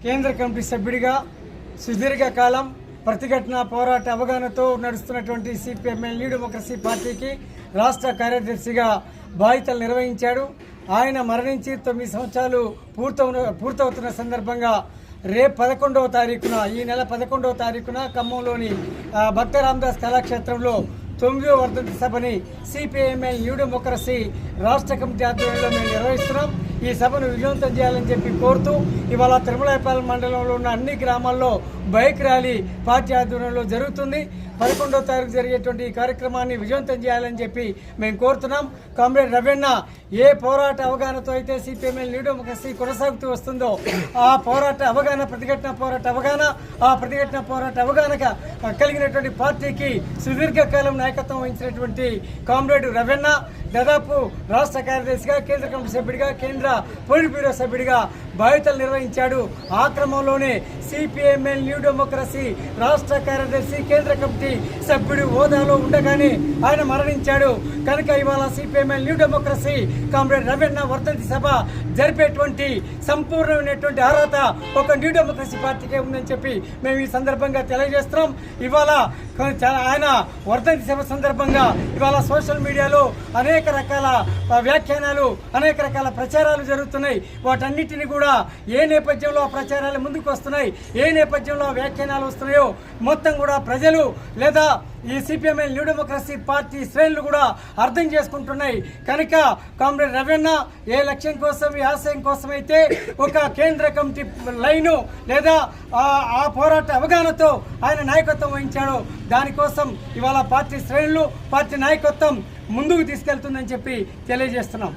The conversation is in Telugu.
కేంద్ర కమిటీ సభ్యుడిగా సుదీర్ఘకాలం ప్రతిఘటన పోరాట అవగాహనతో నడుస్తున్నటువంటి సిపిఎంఎల్ న్యూ డెమోక్రసీ పార్టీకి రాష్ట్ర కార్యదర్శిగా బాధ్యతలు నిర్వహించాడు. ఆయన మరణించి 9 సంవత్సరాలు పూర్తవుతున్న సందర్భంగా రేపు 11వ తారీఖున ఈ నెల 11వ తారీఖున ఖమ్మంలోని భక్త రామదాస్ కళాక్షేత్రంలో 9వ వర్ధంతి సభని సిపిఎంఎల్ న్యూ డెమోక్రసీ రాష్ట్ర కమిటీ ఆధ్వర్యంలో మేము నిర్వహిస్తున్నాం. ఈ సభను విజయవంతం చేయాలని చెప్పి కోరుతూ ఇవాళ తిరుమలాయపాలెం మండలంలో ఉన్న అన్ని గ్రామాల్లో బైక్ ర్యాలీ పార్టీ ఆధ్వర్యంలో జరుగుతుంది. 11వ తారీఖు జరిగేటువంటి ఈ కార్యక్రమాన్ని విజయవంతం చేయాలని చెప్పి మేము కోరుతున్నాం. కామ్రేడ్ రవీణ ఏ పోరాట అవగాహనతో అయితే సిపిఎంఎల్ న్యూ డెమోక్రసీ కొనసాగుతూ వస్తుందో ఆ పోరాట అవగాహన ప్రతిఘటన పోరాట అవగాహన ఆ ప్రతిఘటన పోరాట అవగాహన కలిగినటువంటి పార్టీకి సుదీర్ఘకాలం నాయకత్వం వహించినటువంటి కామ్రేడ్ రవీణ దాదాపు రాష్ట్ర కార్యదర్శిగా కేంద్ర కమిటీ సభ్యుడిగా కేంద్ర పొలిట్ బ్యూరో సభ్యుడిగా బాధ్యతలు నిర్వహించాడు. ఆ క్రమంలోనే సిపిఎంఎల్ న్యూ డెమోక్రసీ రాష్ట్ర కార్యదర్శి కేంద్ర కమిటీ సభ్యుడు హోదాలో ఉండగానే ఆయన మరణించాడు. కనుక ఇవాళ CPML new democracy comrade Raveena వర్ధంతి సభ జరిపేటువంటి సంపూర్ణమైనటువంటి అర్హత ఒక న్యూ డెమోక్రసీ పార్టీకే ఉందని చెప్పి మేము ఈ సందర్భంగా తెలియజేస్తున్నాం. ఇవాళ ఆయన వర్ధంతి సభ సందర్భంగా ఇవాళ సోషల్ మీడియాలో అనేక రకాల వ్యాఖ్యానాలు అనేక రకాల ప్రచారాలు జరుగుతున్నాయి. వాటన్నిటిని కూడా ఏ నేపథ్యంలో ప్రచారాలు ముందుకు వస్తున్నాయి, ఏ నేపథ్యంలో వ్యాఖ్యానాలు వస్తున్నాయో మొత్తం కూడా ప్రజలు లేదా ఈ సిపిఎంఎల్ న్యూ డెమోక్రసీ పార్టీ శ్రేణులు కూడా అర్థం చేసుకుంటున్నాయి. కనుక కామ్రేడ్ రవీణ ఏ లక్ష్యం కోసం ఈ ఆశయం కోసమైతే ఒక కేంద్ర కమిటీ లైను లేదా ఆ పోరాట అవగాహనతో ఆయన నాయకత్వం వహించాడో దానికోసం ఇవాళ పార్టీ శ్రేణులు పార్టీ నాయకత్వం ముందుకు తీసుకెళ్తుందని చెప్పి తెలియజేస్తున్నాం.